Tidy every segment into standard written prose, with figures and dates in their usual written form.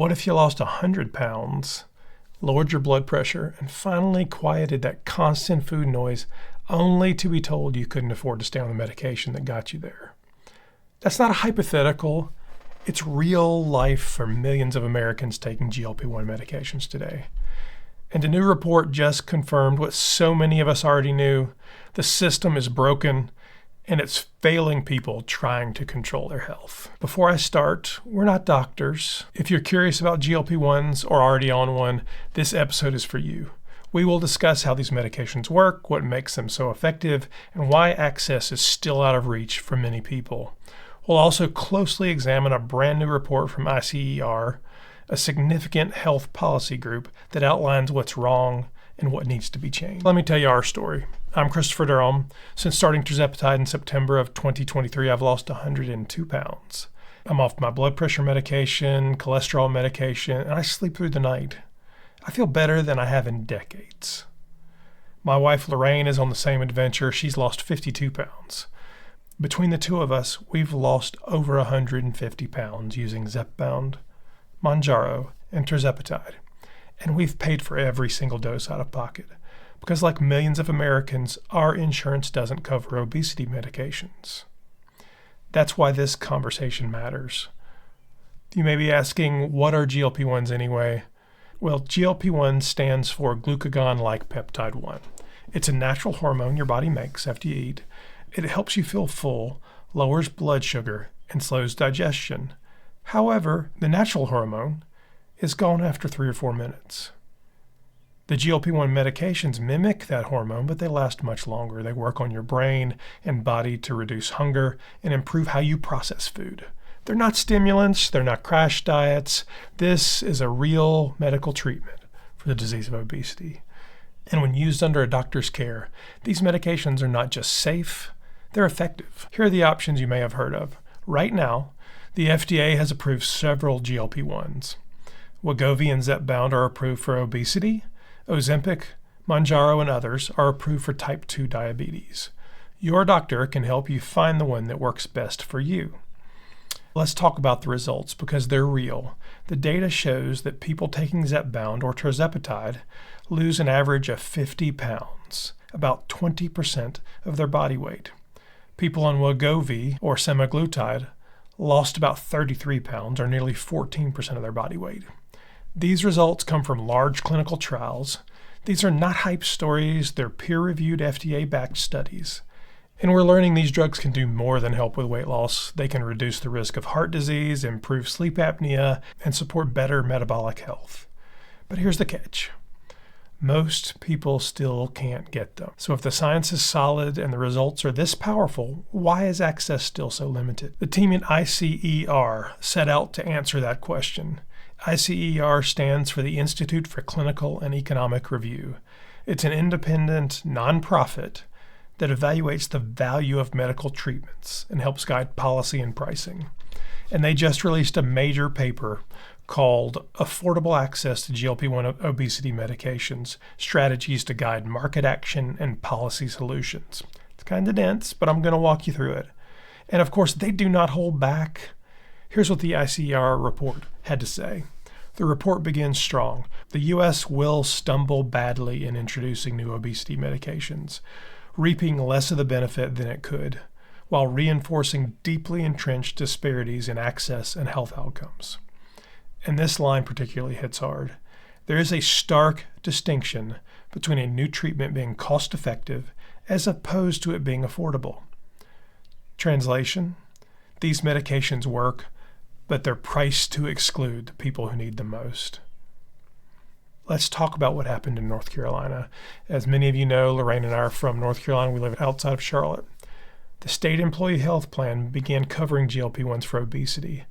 What if you lost 100 pounds, lowered your blood pressure, and finally quieted that constant food noise only to be told you couldn't afford to stay on the medication that got you there? That's not a hypothetical. It's real life for millions of Americans taking GLP-1 medications today. And a new report just confirmed what so many of us already knew. The system is broken, and it's failing people trying to control their health. Before I start, we're not doctors. If you're curious about GLP-1s or already on one, this episode is for you. We will discuss how these medications work, what makes them so effective, and why access is still out of reach for many people. We'll also closely examine a brand new report from ICER, a significant health policy group that outlines what's wrong and what needs to be changed. Let me tell you our story. I'm Christopher Durham. Since starting Tirzepatide in September of 2023, I've lost 102 pounds. I'm off my blood pressure medication, cholesterol medication, and I sleep through the night. I feel better than I have in decades. My wife Lorraine is on the same adventure. She's lost 52 pounds. Between the two of us, we've lost over 150 pounds using Zepbound, Mounjaro, and Tirzepatide. And we've paid for every single dose out of pocket. Because like millions of Americans, our insurance doesn't cover obesity medications. That's why this conversation matters. You may be asking, what are GLP-1s anyway? Well, GLP-1 stands for glucagon-like peptide 1. It's a natural hormone your body makes after you eat. It helps you feel full, lowers blood sugar, and slows digestion. However, the natural hormone is gone after 3 or 4 minutes. The GLP-1 medications mimic that hormone, but they last much longer. They work on your brain and body to reduce hunger and improve how you process food. They're not stimulants. They're not crash diets. This is a real medical treatment for the disease of obesity. And when used under a doctor's care, these medications are not just safe, they're effective. Here are the options you may have heard of. Right now, the FDA has approved several GLP-1s. Wegovy and Zepbound are approved for obesity. Ozempic, Mounjaro, and others are approved for type 2 diabetes. Your doctor can help you find the one that works best for you. Let's talk about the results because they're real. The data shows that people taking Zepbound or Tirzepatide lose an average of 50 pounds, about 20% of their body weight. People on Wegovy or semaglutide lost about 33 pounds or nearly 14% of their body weight. These results come from large clinical trials. These are not hype stories, they're peer-reviewed FDA-backed studies. And we're learning these drugs can do more than help with weight loss. They can reduce the risk of heart disease, improve sleep apnea, and support better metabolic health. But here's the catch. Most people still can't get them. So if the science is solid and the results are this powerful, why is access still so limited? The team at ICER set out to answer that question. ICER stands for the Institute for Clinical and Economic Review. It's an independent nonprofit that evaluates the value of medical treatments and helps guide policy and pricing. And they just released a major paper called Affordable Access to GLP-1 Obesity Medications, Strategies to Guide Market Action and Policy Solutions. It's kind of dense, but I'm going to walk you through it. And of course, they do not hold back. Here's what the ICER report had to say. The report begins strong. The U.S. will stumble badly in introducing new obesity medications, reaping less of the benefit than it could, while reinforcing deeply entrenched disparities in access and health outcomes. And this line particularly hits hard. There is a stark distinction between a new treatment being cost-effective as opposed to it being affordable. Translation: these medications work, but they're priced to exclude the people who need them most. Let's talk about what happened in North Carolina. As many of you know, Lorraine and I are from North Carolina. We live outside of Charlotte. The state employee health plan began covering GLP-1s for obesity.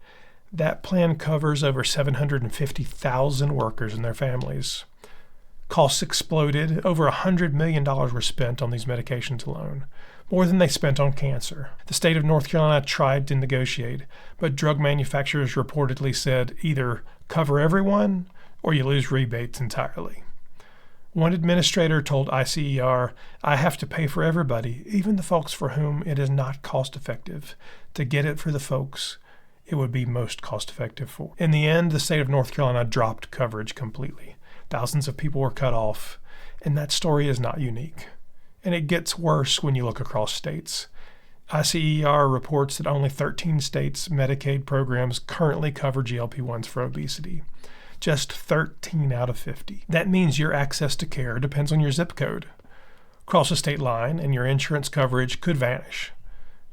That plan covers over 750,000 workers and their families. Costs exploded. Over $100 million were spent on these medications alone, more than they spent on cancer. The state of North Carolina tried to negotiate, but drug manufacturers reportedly said either cover everyone or you lose rebates entirely. One administrator told ICER, "I have to pay for everybody, even the folks for whom it is not cost effective, to get it for the folks it would be most cost effective for. In the end, the state of North Carolina dropped coverage completely. Thousands of people were cut off, and that story is not unique. And it gets worse when you look across states. ICER reports that only 13 states' Medicaid programs currently cover GLP-1s for obesity. Just 13 out of 50. That means your access to care depends on your zip code. Cross a state line and your insurance coverage could vanish.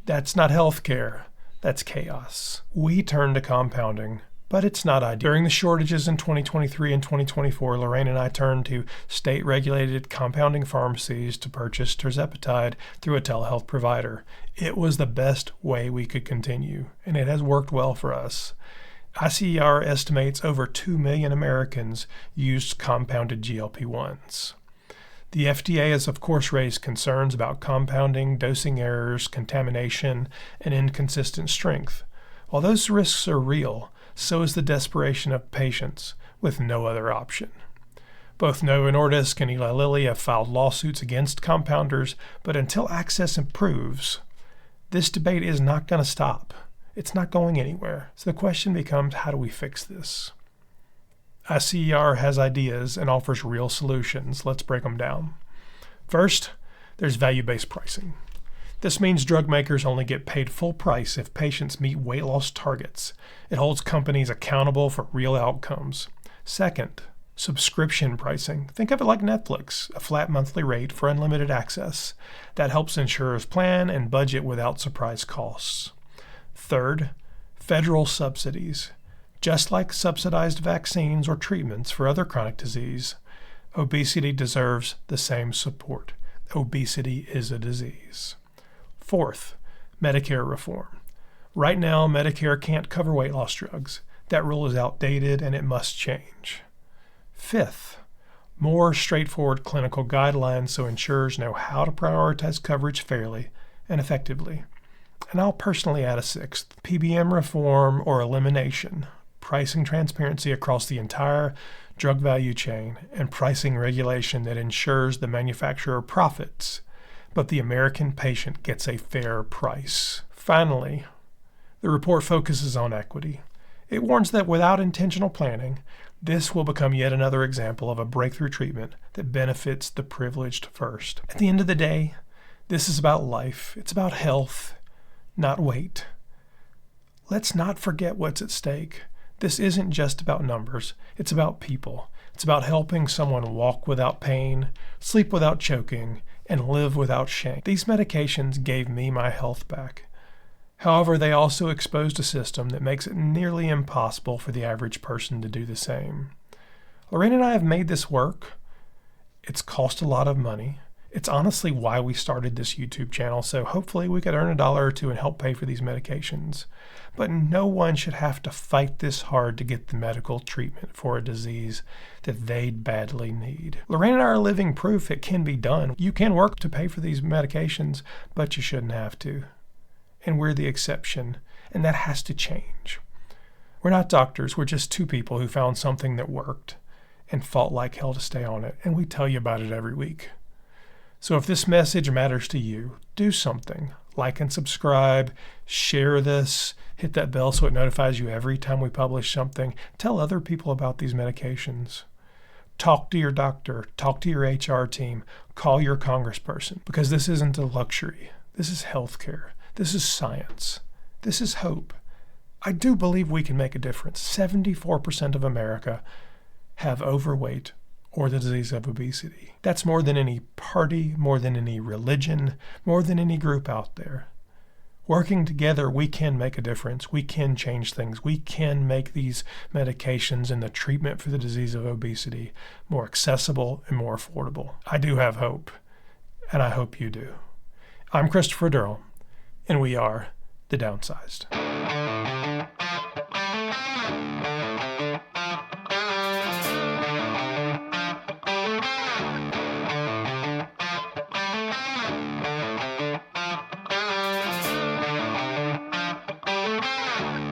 That's not health care. That's chaos. We turn to compounding, but it's not ideal. During the shortages in 2023 and 2024, Lorraine and I turned to state-regulated compounding pharmacies to purchase Tirzepatide through a telehealth provider. It was the best way we could continue, and it has worked well for us. ICER estimates over 2 million Americans used compounded GLP-1s. The FDA has, of course, raised concerns about compounding, dosing errors, contamination, and inconsistent strength. While those risks are real, so is the desperation of patients with no other option. Both Novo Nordisk and Eli Lilly have filed lawsuits against compounders, but until access improves, this debate is not going to stop. It's not going anywhere. So the question becomes, how do we fix this? ICER has ideas and offers real solutions. Let's break them down. First, there's value-based pricing. This means drug makers only get paid full price if patients meet weight loss targets. It holds companies accountable for real outcomes. Second, subscription pricing. Think of it like Netflix, a flat monthly rate for unlimited access. That helps insurers plan and budget without surprise costs. Third, federal subsidies. Just like subsidized vaccines or treatments for other chronic disease, obesity deserves the same support. Obesity is a disease. Fourth, Medicare reform. Right now, Medicare can't cover weight loss drugs. That rule is outdated and it must change. Fifth, more straightforward clinical guidelines so insurers know how to prioritize coverage fairly and effectively. And I'll personally add a sixth, PBM reform or elimination. Pricing transparency across the entire drug value chain, and pricing regulation that ensures the manufacturer profits, but the American patient gets a fair price. Finally, the report focuses on equity. It warns that without intentional planning, this will become yet another example of a breakthrough treatment that benefits the privileged first. At the end of the day, this is about life. It's about health, not weight. Let's not forget what's at stake. This isn't just about numbers. It's about people. It's about helping someone walk without pain, sleep without choking, and live without shame. These medications gave me my health back. However, they also exposed a system that makes it nearly impossible for the average person to do the same. Lorraine and I have made this work. It's cost a lot of money. It's honestly why we started this YouTube channel, so hopefully we could earn $1 or $2 and help pay for these medications. But no one should have to fight this hard to get the medical treatment for a disease that they badly need. Lorraine and I are living proof it can be done. You can work to pay for these medications, but you shouldn't have to. And we're the exception, and that has to change. We're not doctors, we're just two people who found something that worked and fought like hell to stay on it, and we tell you about it every week. So if this message matters to you, do something. Like and subscribe, share this, hit that bell so it notifies you every time we publish something. Tell other people about these medications. Talk to your doctor, talk to your HR team, call your congressperson, because this isn't a luxury. This is healthcare. This is science. This is hope. I do believe we can make a difference. 74% of America have overweight or the disease of obesity. That's more than any party, more than any religion, more than any group out there. Working together, we can make a difference. We can change things. We can make these medications and the treatment for the disease of obesity more accessible and more affordable. I do have hope, and I hope you do. I'm Christopher Durham, and we are The Downsized.